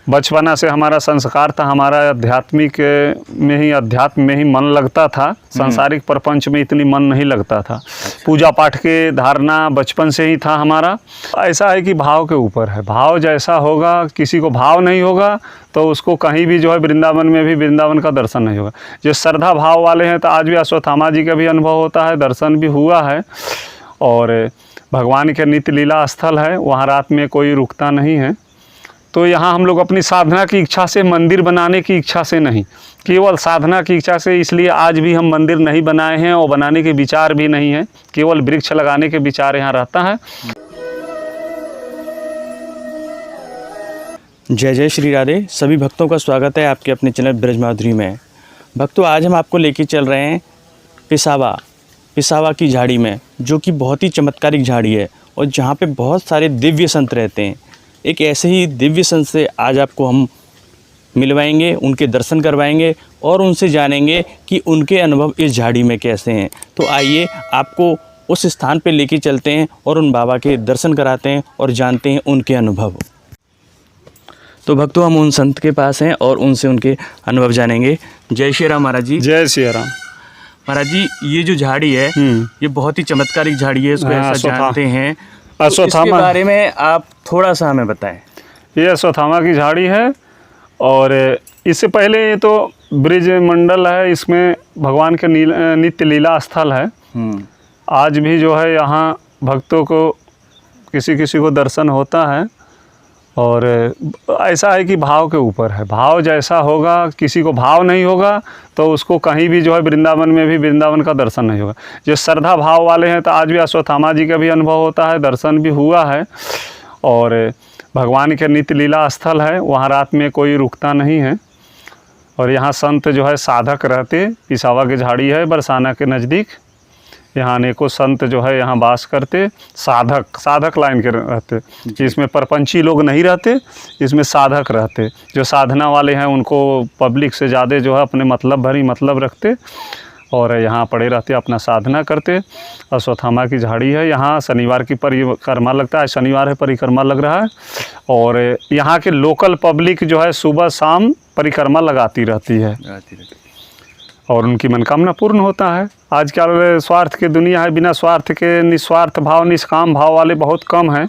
बचपना से हमारा संस्कार था, हमारा आध्यात्मिक में ही, अध्यात्म में ही मन लगता था, सांसारिक प्रपंच में इतनी मन नहीं लगता था। पूजा पाठ के धारणा बचपन से ही था हमारा। ऐसा है कि भाव के ऊपर है, भाव जैसा होगा, किसी को भाव नहीं होगा तो उसको कहीं भी जो है वृंदावन में भी वृंदावन का दर्शन नहीं होगा। जो श्रद्धा भाव वाले हैं तो आज भी अश्वत्थामा जी का भी अनुभव होता है, दर्शन भी हुआ है। और भगवान के नित्य लीला स्थल है, वहाँ रात में कोई रुकता नहीं है। तो यहाँ हम लोग अपनी साधना की इच्छा से, मंदिर बनाने की इच्छा से नहीं, केवल साधना की इच्छा से, इसलिए आज भी हम मंदिर नहीं बनाए हैं और बनाने के विचार भी नहीं है, केवल वृक्ष लगाने के विचार यहाँ रहता है। जय जय श्री राधे। सभी भक्तों का स्वागत है आपके अपने चैनल ब्रज माधुरी में। भक्तों, आज हम आपको लेके चल रहे हैं पिसावा की झाड़ी में, जो कि बहुत ही चमत्कारिक झाड़ी है और जहाँ पे बहुत सारे दिव्य संत रहते हैं। एक ऐसे ही दिव्य संत से आज आपको हम मिलवाएंगे, उनके दर्शन करवाएंगे और उनसे जानेंगे कि उनके अनुभव इस झाड़ी में कैसे हैं। तो आइए आपको उस स्थान पे लेके चलते हैं और उन बाबा के दर्शन कराते हैं और जानते हैं उनके अनुभव। तो भक्तों, हम उन संत के पास हैं और उनसे उनके अनुभव जानेंगे। जय श्री राम महाराज जी। जय श्री राम महाराज जी। ये जो झाड़ी है ये बहुत ही चमत्कारिक झाड़ी है, इसको ऐसा जानते हैं, तो इसके बारे में आप थोड़ा सा हमें बताएं। ये अश्वत्थामा की झाड़ी है और इससे पहले ये तो ब्रिज मंडल है, इसमें भगवान के नित्य लीला स्थल है। आज भी जो है यहाँ भक्तों को किसी किसी को दर्शन होता है। और ऐसा है कि भाव के ऊपर है, भाव जैसा होगा, किसी को भाव नहीं होगा तो उसको कहीं भी जो है वृंदावन में भी वृंदावन का दर्शन नहीं होगा। जो श्रद्धा भाव वाले हैं तो आज भी अश्वत्थामा जी का भी अनुभव होता है, दर्शन भी हुआ है। और भगवान के नित्य लीला स्थल है, वहाँ रात में कोई रुकता नहीं है। और यहाँ संत जो है साधक रहते, पिसावा की झाड़ी है बरसाना के नज़दीक, यहाँ अनेकों संत जो है यहाँ वास करते, साधक लाइन के रहते। इसमें परपंची लोग नहीं रहते, इसमें साधक रहते। जो साधना वाले हैं उनको पब्लिक से ज़्यादा जो है अपने मतलब भरी मतलब रखते और यहाँ पड़े रहते, अपना साधना करते। अश्वत्थामा की झाड़ी है, यहाँ शनिवार की परिक्रमा लगता है, शनिवार है परिक्रमा लग रहा है। और यहाँ के लोकल पब्लिक जो है सुबह शाम परिक्रमा लगाती रहती है और उनकी मनोकामना पूर्ण होता है। आजकल स्वार्थ की दुनिया है, बिना स्वार्थ के निस्वार्थ भाव, निष्काम भाव वाले बहुत कम हैं,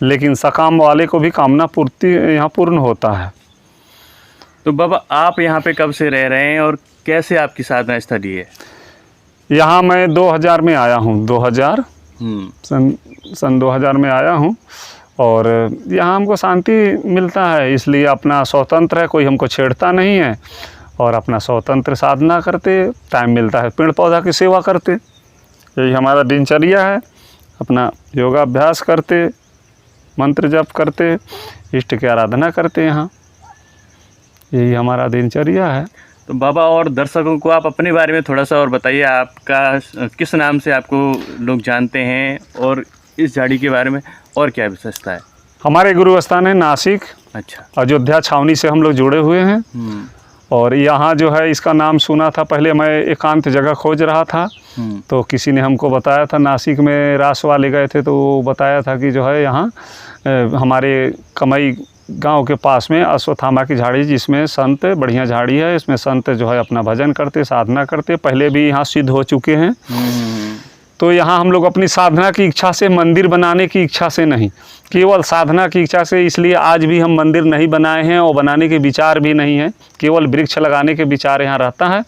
लेकिन सकाम वाले को भी कामना पूर्ति यहाँ पूर्ण होता है। तो बाबा, आप यहाँ पे कब से रह रहे हैं और कैसे आपकी साधना स्टडी है? यहाँ मैं 2000 में आया हूँ, 2000 सन 2000 में आया हूँ। और यहाँ हमको शांति मिलता है, इसलिए अपना स्वतंत्र है, कोई हमको छेड़ता नहीं है और अपना स्वतंत्र साधना करते, टाइम मिलता है पेड़ पौधा की सेवा करते। यही हमारा दिनचर्या है, अपना योगाभ्यास करते, मंत्र जप करते, इष्ट की आराधना करते, यहाँ यही हमारा दिनचर्या है। तो बाबा, और दर्शकों को आप अपने बारे में थोड़ा सा और बताइए, आपका किस नाम से आपको लोग जानते हैं और इस झाड़ी के बारे में और क्या विशेषता है? हमारे गुरु स्थान है नासिक। अच्छा। अयोध्या छावनी से हम लोग जुड़े हुए हैं। और यहाँ जो है इसका नाम सुना था, पहले मैं एकांत जगह खोज रहा था तो किसी ने हमको बताया था, नासिक में रास वाले गए थे तो वो बताया था कि जो है यहाँ हमारे कमई गांव के पास में अश्वत्थामा की झाड़ी, जिसमें संत, बढ़िया झाड़ी है, इसमें संत जो है अपना भजन करते, साधना करते, पहले भी यहाँ सिद्ध हो चुके हैं। तो यहाँ हम लोग अपनी साधना की इच्छा से, मंदिर बनाने की इच्छा से नहीं, केवल साधना की इच्छा से, इसलिए आज भी हम मंदिर नहीं बनाए हैं और बनाने के विचार भी नहीं है, केवल वृक्ष लगाने के विचार यहाँ रहता है।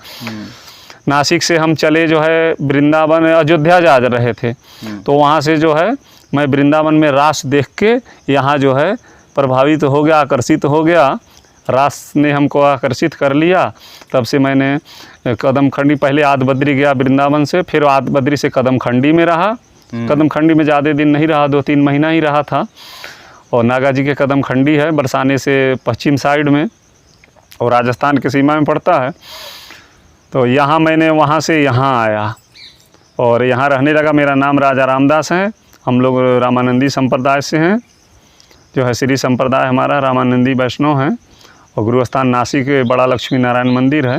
नासिक से हम चले जो है वृंदावन, अयोध्या जा रहे थे तो वहाँ से जो है मैं वृंदावन में रास देख के यहाँ जो है प्रभावित हो गया, आकर्षित हो गया। रास ने हमको आकर्षित कर लिया। तब से मैंने कदम खंडी, पहले आद बद्री गया वृंदावन से, फिर आद बद्री से कदम खंडी में रहा। कदम खंडी में ज़्यादा दिन नहीं रहा, 2-3 महीना ही रहा था। और नागा जी के कदम खंडी है बरसाने से पश्चिम साइड में और राजस्थान की सीमा में पड़ता है। तो यहाँ मैंने वहाँ से यहाँ आया और यहाँ रहने लगा। मेरा नाम राजा रामदास है, हम लोग रामानंदी संप्रदाय से हैं, जो है श्री संप्रदाय हमारा रामानंदी वैष्णव हैं। और गुरुस्थान नासिक बड़ा लक्ष्मी नारायण मंदिर है।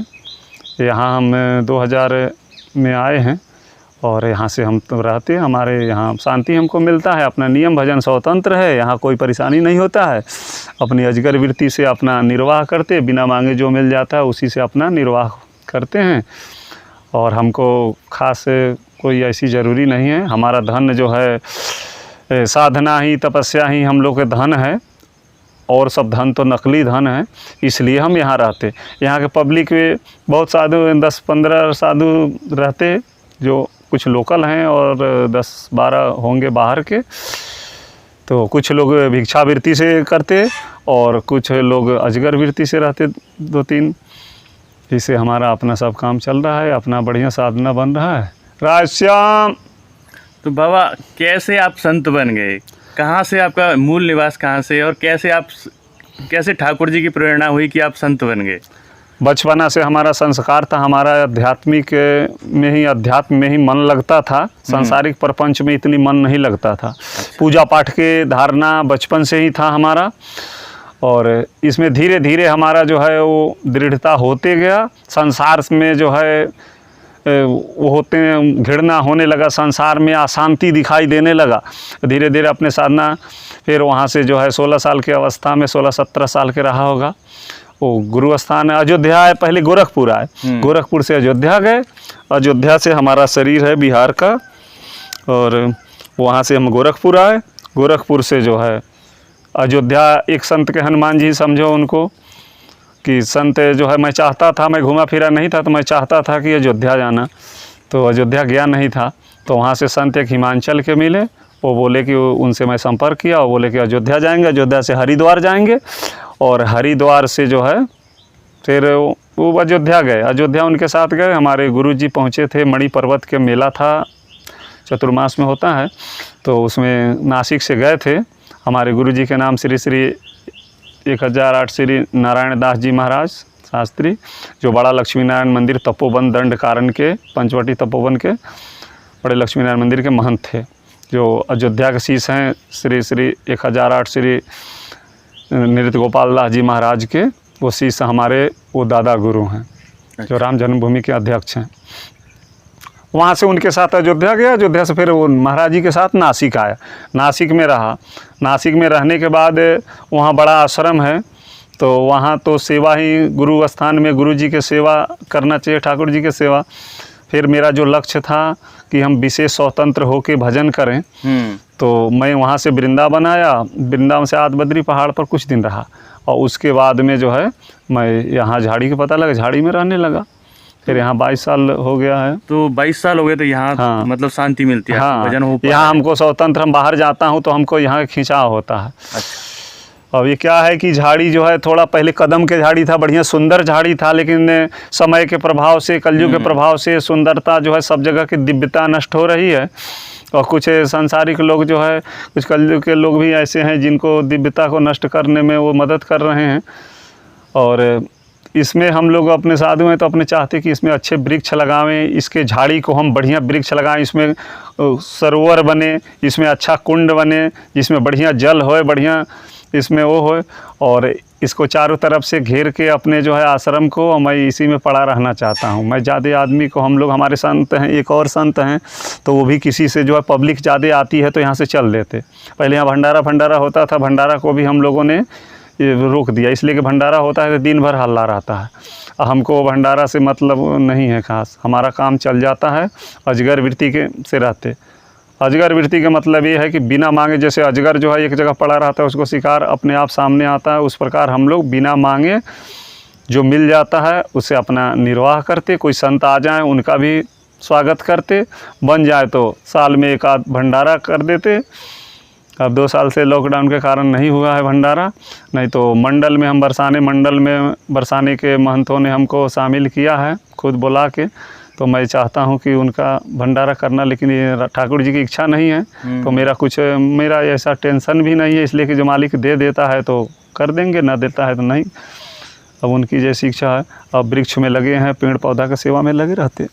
यहाँ हम 2000 में आए हैं और यहाँ से हम तो रहते, हमारे यहाँ शांति हमको मिलता है, अपना नियम भजन स्वतंत्र है, यहाँ कोई परेशानी नहीं होता है। अपनी अजगर वृत्ति से अपना निर्वाह करते, बिना मांगे जो मिल जाता है उसी से अपना निर्वाह करते हैं। और हमको खास कोई ऐसी ज़रूरी नहीं है। हमारा धन जो है साधना ही, तपस्या ही हम लोग के धन है, और सब धन तो नकली धन है, इसलिए हम यहाँ रहते। यहाँ के पब्लिक में बहुत साधु 10-15 साधु रहते, जो कुछ लोकल हैं और 10-12 होंगे बाहर के। तो कुछ लोग भिक्षावृत्ति से करते और कुछ लोग अजगर वृत्ति से रहते 2-3। इससे हमारा अपना सब काम चल रहा है, अपना बढ़िया साधना बन रहा है। राजश्याम। तो बाबा कैसे आप संत बन गए, कहाँ से आपका मूल निवास कहाँ से, और कैसे ठाकुर जी की प्रेरणा हुई कि आप संत बन गए? बचपना से हमारा संस्कार था, हमारा आध्यात्मिक में ही, अध्यात्म में ही मन लगता था, सांसारिक प्रपंच में इतनी मन नहीं लगता था। पूजा पाठ के धारणा बचपन से ही था हमारा, और इसमें धीरे धीरे हमारा जो है वो दृढ़ता होते गया। संसार में जो है वो होते हैं, घृणा होने लगा, संसार में अशांति दिखाई देने लगा। धीरे धीरे अपने साधना, फिर वहाँ से जो है 16 साल की अवस्था में, 16-17 साल के रहा होगा, वो गुरु स्थान अयोध्या है, पहले गोरखपुर आए, गोरखपुर से अयोध्या गए, अयोध्या से हमारा शरीर है बिहार का, और वहाँ से हम गोरखपुर आए। गोरखपुर से जो है अयोध्या, एक संत के हनुमान जी समझो उनको, कि संत जो है, मैं चाहता था, मैं घूमा फिरा नहीं था, तो मैं चाहता था कि अयोध्या जाना, तो अयोध्या गया नहीं था। तो वहाँ से संत एक हिमाचल के मिले, वो बोले कि उनसे मैं संपर्क किया, वो बोले कि अयोध्या जाएंगे, अयोध्या से हरिद्वार जाएंगे, और हरिद्वार से जो है फिर वो अयोध्या गए। अयोध्या उनके साथ गए, हमारे गुरुजी पहुँचे थे, मणि पर्वत के मेला था, चतुर्मास में होता है, तो उसमें नासिक से गए थे। हमारे गुरुजी के नाम श्री 1008 श्री नारायण दास जी महाराज शास्त्री, जो बड़ा लक्ष्मी नारायण मंदिर तपोवन दंड कारण के, पंचवटी तपोवन के बड़े लक्ष्मी नारायण मंदिर के महंत थे, जो अयोध्या के शीश हैं श्री 1008 श्री नृत्य गोपाल दास जी महाराज के, वो शीश हमारे वो दादा गुरु हैं, जो राम जन्मभूमि के अध्यक्ष हैं। वहाँ से उनके साथ अयोध्या गया, अयोध्या से फिर वो महाराज जी के साथ नासिक आया, नासिक में रहा। नासिक में रहने के बाद वहाँ बड़ा आश्रम है, तो वहाँ तो सेवा ही, गुरु स्थान में गुरु जी की सेवा करना चाहिए, ठाकुर जी की सेवा। फिर मेरा जो लक्ष्य था कि हम विशेष स्वतंत्र होकर भजन करें, तो मैं वहाँ से वृंदावन आया, वृंदावन से आदबद्री पहाड़ पर कुछ दिन रहा, और उसके बाद में जो है मैं यहाँ झाड़ी का पता लगा, झाड़ी में रहने लगा। फिर यहाँ 22 साल हो गया है। तो 22 साल हो गए, तो यहाँ हाँ, मतलब शांति मिलती है, हाँ, भजन हो यहाँ हमको स्वतंत्र, हम बाहर जाता हूँ तो हमको यहाँ खिंचाव होता है। अच्छा। अब ये क्या है कि झाड़ी जो है थोड़ा पहले कदम के झाड़ी था, बढ़िया सुंदर झाड़ी था, लेकिन समय के प्रभाव से, कलयुग के प्रभाव से सुंदरता जो है, सब जगह की दिव्यता नष्ट हो रही है। और कुछ सांसारिक लोग जो है, कुछ कलयुग के लोग भी ऐसे हैं जिनको दिव्यता को नष्ट करने में वो मदद कर रहे हैं। और इसमें हम लोग अपने साधु हैं तो अपने चाहते कि इसमें अच्छे वृक्ष लगावें, इसके झाड़ी को हम बढ़िया वृक्ष लगाएं, इसमें सरोवर बने, इसमें अच्छा कुंड बने, जिसमें बढ़िया जल होए, बढ़िया इसमें वो होए, और इसको चारों तरफ से घेर के अपने जो है आश्रम को मैं इसी में पड़ा रहना चाहता हूँ। मैं ज़्यादा आदमी को, हम लोग, हमारे संत हैं, एक और संत हैं, तो वो भी किसी से जो है पब्लिक ज़्यादा आती है तो यहाँ से चल देते। पहले यहाँ भंडारा होता था, भंडारा को भी हम लोगों ने रोक दिया, इसलिए कि भंडारा होता है तो दिन भर हल्ला रहता है। हमको भंडारा से मतलब नहीं है खास, हमारा काम चल जाता है अजगर वृत्ति के से रहते। अजगर वृत्ति का मतलब ये है कि बिना मांगे, जैसे अजगर जो है एक जगह पड़ा रहता है, उसको शिकार अपने आप सामने आता है, उस प्रकार हम लोग बिना मांगे जो मिल जाता है उससे अपना निर्वाह करते। कोई संत आ जाए उनका भी स्वागत करते, बन जाए तो साल में एक आध भंडारा कर देते। अब 2 साल से लॉकडाउन के कारण नहीं हुआ है भंडारा, नहीं तो मंडल में हम बरसाने के महंतों ने हमको शामिल किया है खुद बुला के। तो मैं चाहता हूं कि उनका भंडारा करना, लेकिन ये ठाकुर जी की इच्छा नहीं है, तो मेरा ऐसा टेंशन भी नहीं है, इसलिए कि जो मालिक दे देता है तो कर देंगे, ना देता है तो नहीं। अब उनकी जैसी इच्छा है। अब वृक्ष में लगे हैं, पेड़ पौधा की सेवा में लगे रहते।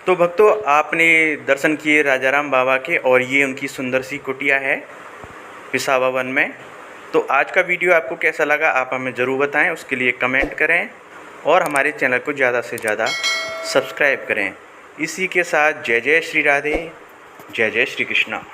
तो भक्तों, आपने दर्शन किए राजाराम बाबा के, और ये उनकी सुंदर सी कुटिया है पिसावा वन में। तो आज का वीडियो आपको कैसा लगा आप हमें ज़रूर बताएं, उसके लिए कमेंट करें और हमारे चैनल को ज़्यादा से ज़्यादा सब्सक्राइब करें। इसी के साथ जय जय श्री राधे, जय जय श्री कृष्णा।